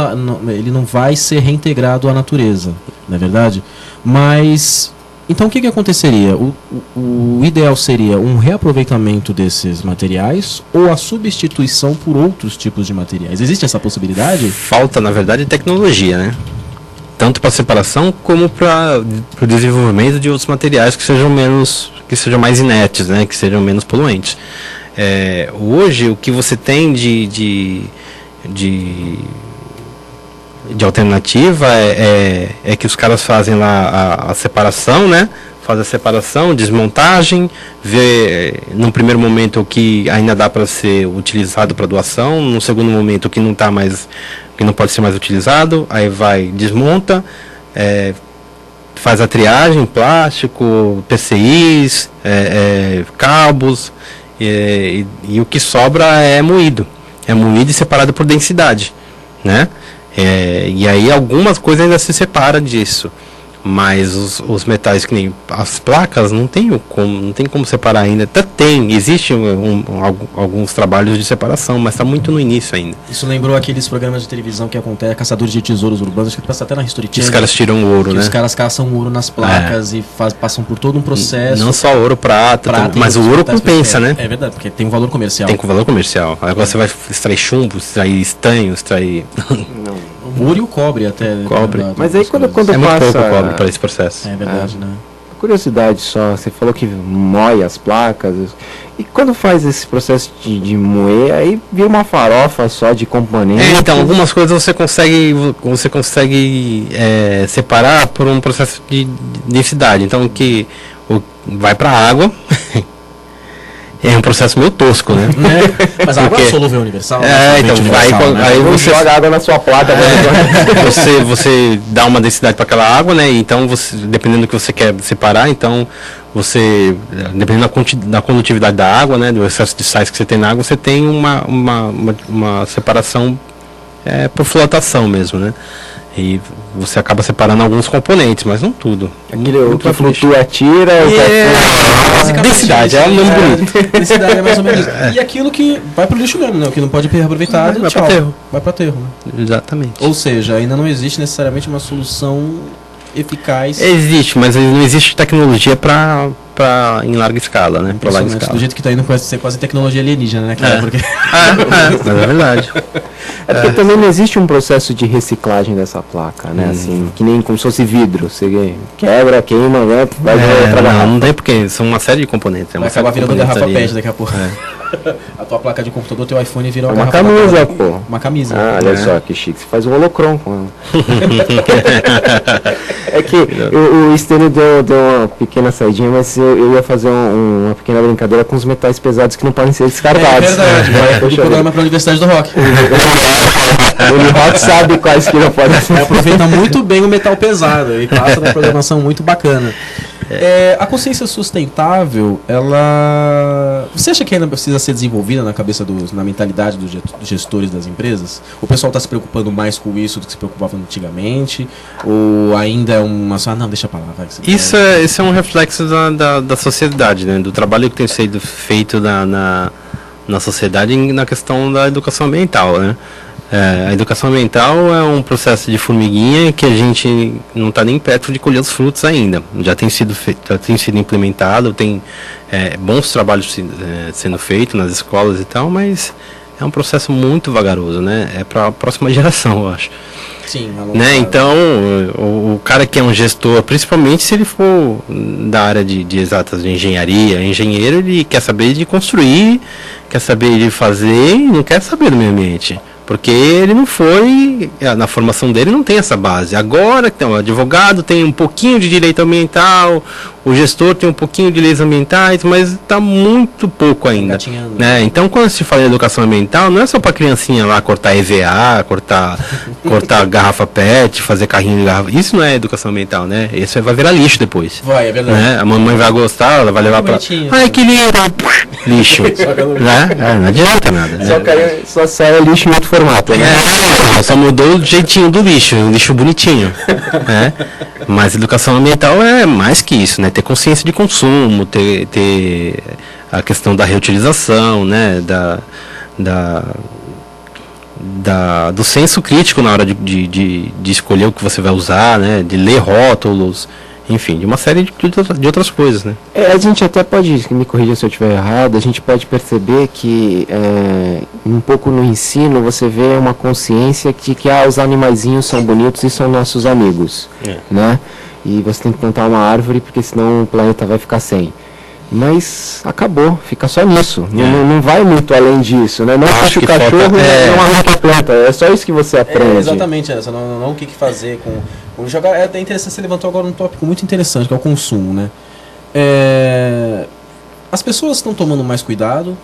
ele não vai ser reintegrado à natureza, não é verdade? Mas, então o que aconteceria? O ideal seria um reaproveitamento desses materiais ou a substituição por outros tipos de materiais? Existe essa possibilidade? Falta, na verdade, tecnologia, né? Tanto para separação como para o desenvolvimento de outros materiais que sejam mais inertes, né? Que sejam menos poluentes. Hoje o que você tem de alternativa é que os caras fazem lá a separação, né? Faz a separação, desmontagem, vê num primeiro momento o que ainda dá para ser utilizado para doação, no segundo momento o que não que não pode ser mais utilizado, aí desmonta, faz a triagem, plástico, PCIs, cabos, e o que sobra é moído. É moído e separado por densidade, né? E aí algumas coisas ainda se separam disso. Mas os metais, que nem as placas, não tem como separar ainda. Até existem alguns trabalhos de separação, mas está muito no início ainda. Isso lembrou aqueles programas de televisão que acontece, caçadores de tesouros urbanos, acho que passa até na History Channel. Os caras tiram o ouro, né? Os caras caçam ouro nas placas e passam por todo um processo. Não só ouro, prata mas o ouro compensa, né? É verdade, porque tem um valor comercial. Tem um valor comercial. Agora você vai extrair chumbo, extrair estanho, extrair... Não. O ouro e o cobre até. Cobre. Mas aí quando muito passa... pouco o cobre para esse processo. É verdade, né? Curiosidade só, você falou que moe as placas. E quando faz esse processo de moer, aí vira uma farofa só de componentes. Então, algumas coisas você consegue separar por um processo de densidade. Então, que vai para a água. É um processo meio tosco, né? Mas a água é solúvel universal. Então universal, aí você joga água na sua placa. você dá uma densidade para aquela água, né? Então dependendo do que você quer separar, então você, dependendo da condutividade da água, né? Do excesso de sais que você tem na água, você tem uma separação por flotação mesmo, né? E você acaba separando alguns componentes, mas não tudo. O que flutua tira, densidade, é um nome bonito. Densidade é mais ou menos. E aquilo que vai pro lixo mesmo, né? O que não pode ser reaproveitado, vai para aterro. Vai para aterro, né? Exatamente. Ou seja, ainda não existe necessariamente uma solução eficaz. Existe, mas não existe tecnologia para em larga escala, né? Pra larga escala. Do jeito que tá indo, parece ser quase tecnologia alienígena, né, cara? Porque... mas é verdade. Porque também não existe um processo de reciclagem dessa placa, né? Assim, que nem como se fosse vidro. Você quebra, queima, né? Vai outra garrafa. Não tem porque são uma série de componentes. Vai acabar virando garrafa PET daqui a pouco. A tua placa de computador, teu iPhone virou uma camisa, pô. Uma camisa. Olha só que chique. Você faz um holocron com ela. É que o Stênio deu uma pequena saidinha, mas eu ia fazer uma pequena brincadeira com os metais pesados que não podem ser descartados. É verdade. O programa para a Universidade do Rock. O Unirock sabe quais que não podem ser. Aproveita muito bem o metal pesado e passa uma programação muito bacana. A consciência sustentável, você acha que ainda precisa ser desenvolvida na cabeça na mentalidade dos gestores das empresas? O pessoal está se preocupando mais com isso do que se preocupava antigamente? Ou ainda é uma só, não, deixa pra lá. Isso é um reflexo da sociedade, né? Do trabalho que tem sido feito na sociedade na questão da educação ambiental, né? A educação ambiental é um processo de formiguinha que a gente não está nem perto de colher os frutos ainda. Já tem sido implementado, tem bons trabalhos sendo feitos nas escolas e tal, mas é um processo muito vagaroso, né? É para a próxima geração, eu acho. Sim, né? Então, o cara que é um gestor, principalmente se ele for da área de exatas, de engenharia, engenheiro, ele quer saber de construir, quer saber de fazer e não quer saber do meio ambiente. Porque ele não foi, na formação dele não tem essa base. Agora que o advogado tem um pouquinho de direito ambiental, o gestor tem um pouquinho de leis ambientais, mas está muito pouco ainda. Né? Então, quando se fala em educação ambiental, não é só para criancinha lá cortar EVA, cortar garrafa PET, fazer carrinho de garrafa. Isso não é educação ambiental, né? Isso vai virar lixo depois. Vai, é verdade. Né? A mamãe vai gostar, ela vai levar para... Ai, que lindo! Lixo. Né? Não adianta nada. Né? Só sai lixo em outro formato. Né? Só mudou o jeitinho do lixo, um lixo bonitinho. Né? Mas educação ambiental é mais que isso, né? Ter consciência de consumo, ter a questão da reutilização, né? Do senso crítico na hora de escolher o que você vai usar, né? De ler rótulos, enfim, de uma série de outras coisas, né? A gente até pode, me corrija se eu estiver errado, a gente pode perceber que um pouco no ensino você vê uma consciência de que os animaizinhos são bonitos e são nossos amigos, né? E você tem que plantar uma árvore porque senão o planeta vai ficar sem. Mas acabou, fica só nisso. Não vai muito além disso, né? Não acho que o cachorro não arranca a planta, é só isso que você aprende. Exatamente, não o que fazer com jogar. É até interessante, você levantou agora um tópico muito interessante, que é o consumo, né? As pessoas estão tomando mais cuidado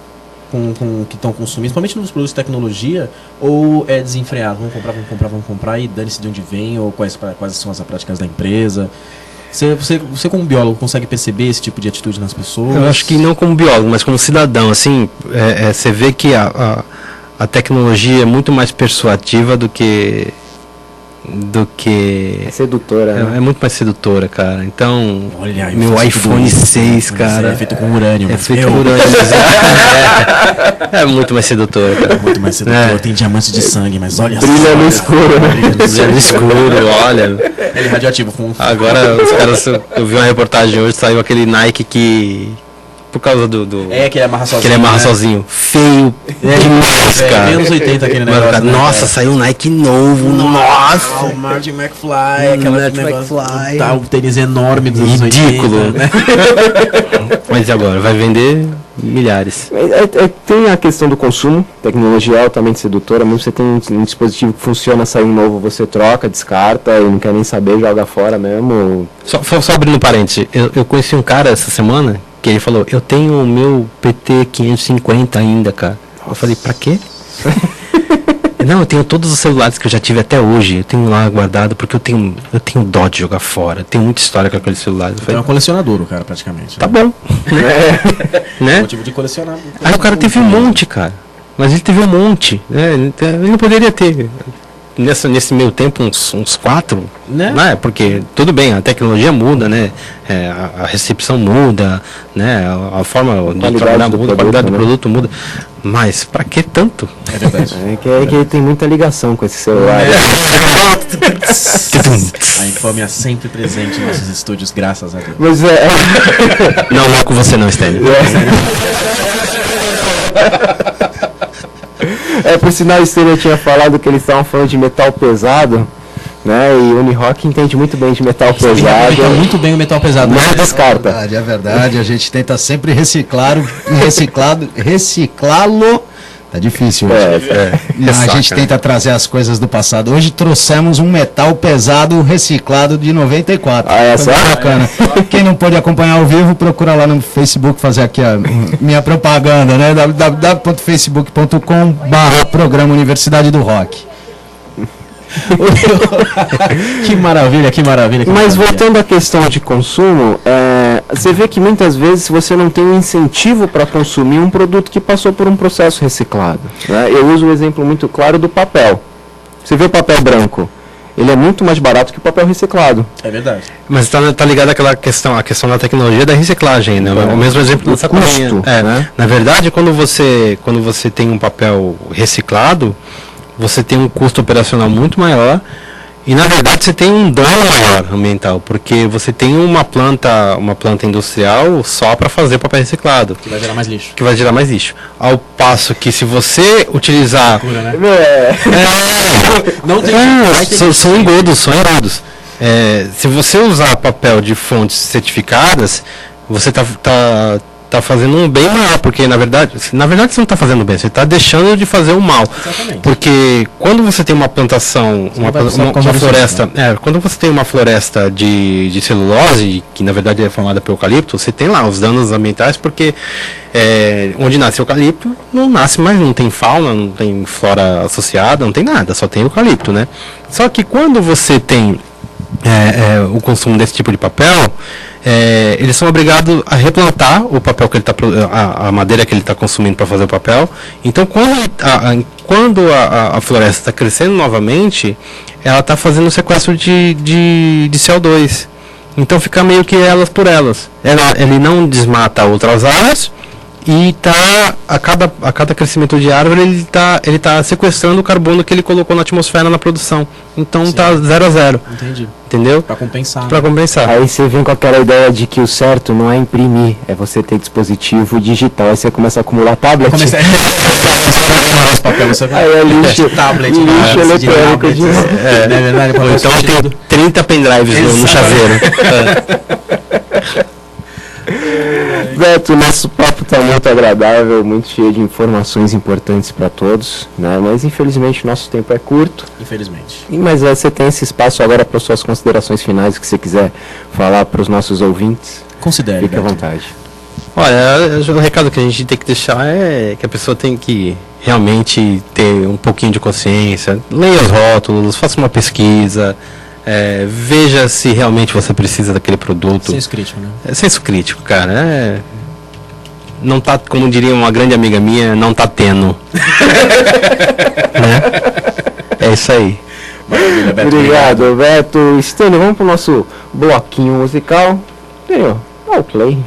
com o que estão consumindo, principalmente nos produtos de tecnologia, ou é desenfreado? Vamos comprar e dane-se de onde vem, ou quais são as práticas da empresa? Você como biólogo consegue perceber esse tipo de atitude nas pessoas? Eu acho que não como biólogo, mas como cidadão, assim, você vê que a tecnologia é muito mais persuasiva do que É sedutora, né? É muito mais sedutora, cara. Então, olha, meu iPhone 6, cara. É feito com urânio. É feito com urânio. É muito mais sedutora, cara. Muito mais sedutor. Tem diamante de sangue, mas olha só. Brilha no escuro, né? Brilha no escuro, olha. Ele é radioativo. Agora, os caras, eu vi uma reportagem hoje, saiu aquele Nike que... Por causa do... que ele amarra sozinho. Que ele amarra sozinho. Feio demais, cara. Menos 80 aquele negócio. Cara, né, nossa, cara? saiu um Nike novo. Nossa! O Martin McFly, aquela Martin negócio, McFly. tá, o tênis enorme dos anos Ridículo. 80, né? Mas e agora? Vai vender milhares. Tem a questão do consumo, tecnologia altamente sedutora, mesmo você tem um dispositivo que funciona, sai um novo, você troca, descarta e não quer nem saber, joga fora mesmo. Só abrindo parênteses, eu conheci um cara essa semana que ele falou, eu tenho o meu PT 550 ainda, cara. Eu falei, pra quê? Não, eu tenho todos os celulares que eu já tive até hoje, eu tenho lá guardado porque eu tenho dó de jogar fora, eu tenho muita história com aqueles celulares. É um colecionador, o cara, praticamente. Tá bom. Né? É motivo de colecionar. Aí o cara teve um monte, cara. Mas ele teve um monte, né? Ele não poderia ter. Nesse meio tempo, uns 4, né? Porque, tudo bem, a tecnologia muda, né? A recepção muda, né? A forma de trabalhar muda, a qualidade do produto muda. Mas, pra que tanto? É verdade. É que tem muita ligação com esse celular. A infâmia sempre presente em nossos estúdios, graças a Deus. Mas Não com você não, Stênio. Por sinal, o Stênio tinha falado que eles estavam falando de metal pesado, né? E o Unirock entende muito bem de metal pesado. Muito bem o metal pesado. Não descarta. É verdade. A gente tenta sempre reciclá-lo. Tá difícil hoje. A gente tenta trazer as coisas do passado. Hoje trouxemos um metal pesado reciclado de 94. Foi muito bacana. Quem não pôde acompanhar ao vivo, procura lá no Facebook, fazer aqui a minha propaganda, né? www.facebook.com/programa Universidade do Rock. Que maravilha. Mas voltando à questão de consumo, você vê que muitas vezes você não tem um incentivo para consumir um produto que passou por um processo reciclado, né? Eu uso um exemplo muito claro do papel. Você vê o papel branco, ele é muito mais barato que o papel reciclado. É verdade. Mas tá ligado àquela questão, a questão da tecnologia da reciclagem, né? O mesmo exemplo do sacolinha. Né? Na verdade, quando você tem um papel reciclado, você tem um custo operacional muito maior e na verdade você tem um dano maior ambiental, porque você tem uma planta industrial só para fazer papel reciclado. Que vai gerar mais lixo. Ao passo que se você utilizar... Não tem são engodos. Se você usar papel de fontes certificadas, você tá fazendo um bem maior, porque na verdade você não está fazendo bem, você está deixando de fazer o mal. Exatamente. Porque quando você tem uma plantação, uma floresta, quando você tem uma floresta de celulose, que na verdade é formada pelo eucalipto, você tem lá os danos ambientais, porque onde nasce eucalipto, não nasce mais, não tem fauna, não tem flora associada, não tem nada, só tem eucalipto, né? Só que quando você tem o consumo desse tipo de papel, eles são obrigados a replantar o papel que ele a madeira que ele está consumindo para fazer o papel. Então, quando a floresta está crescendo novamente, ela está fazendo sequestro de CO2. Então, fica meio que elas por elas. Ele não desmata outras áreas e a cada crescimento de árvore ele tá sequestrando o carbono que ele colocou na atmosfera na produção. Então está 0 a 0. Entendi. Entendeu? Para compensar. Aí você vem com aquela ideia de que o certo não é imprimir, é você ter dispositivo digital. Aí você começa a acumular tablet. Aí é lixo, tablet, lixo eletrônico. É verdade. Então tem 30 pendrives no chaveiro. Beto, o nosso papo está muito agradável, muito cheio de informações importantes para todos, né? Mas infelizmente o nosso tempo é curto. Infelizmente. Mas você tem esse espaço agora para suas considerações finais, que você quiser falar para os nossos ouvintes. Considere. Fique à vontade. Olha, o recado que a gente tem que deixar é que a pessoa tem que realmente ter um pouquinho de consciência, leia os rótulos, faça uma pesquisa, Veja se realmente você precisa daquele produto. Senso crítico, né? Senso crítico, cara. Não tá, como diria uma grande amiga minha, não tá tendo. É isso aí. Maravilha, Beto. Obrigado, Beto. Stênio, vamos pro nosso bloquinho musical. Stênio, dá o play.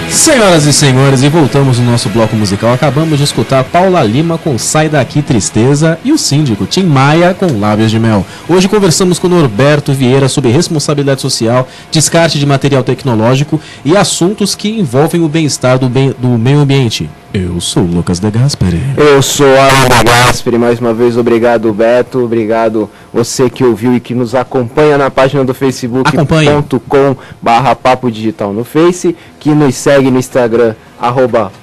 Senhoras e senhores, e voltamos no nosso bloco musical. Acabamos de escutar Paula Lima com Sai Daqui Tristeza e o síndico Tim Maia com Lábios de Mel. Hoje conversamos com Norberto Vieira sobre responsabilidade social, descarte de material tecnológico e assuntos que envolvem o bem-estar do meio ambiente. Eu sou o Lucas De Gasperi. Eu sou Alan De Gasperi. Mais uma vez, obrigado, Beto. Obrigado você que ouviu e que nos acompanha na página do facebook.com/Papo Digital no Face, que nos segue no Instagram,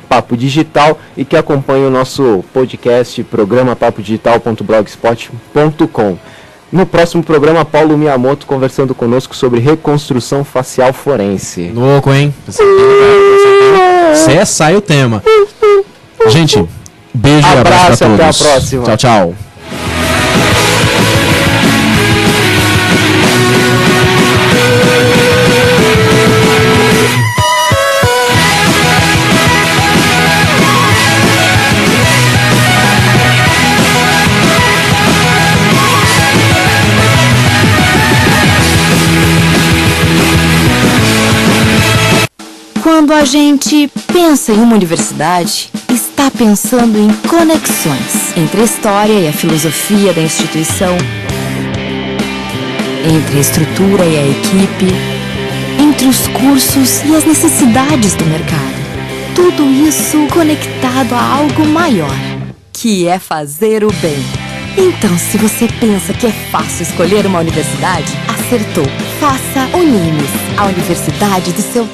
@Papo Digital, e que acompanha o nosso podcast, programa papodigital.blogspot.com. No próximo programa, Paulo Miyamoto conversando conosco sobre reconstrução facial forense. Louco, hein? Sai o tema. Gente, beijo e abraço pra todos. Até a próxima. Tchau, tchau. Quando a gente pensa em uma universidade, está pensando em conexões entre a história e a filosofia da instituição, entre a estrutura e a equipe, entre os cursos e as necessidades do mercado. Tudo isso conectado a algo maior, que é fazer o bem. Então, se você pensa que é fácil escolher uma universidade, acertou. Faça Unimes, a universidade do seu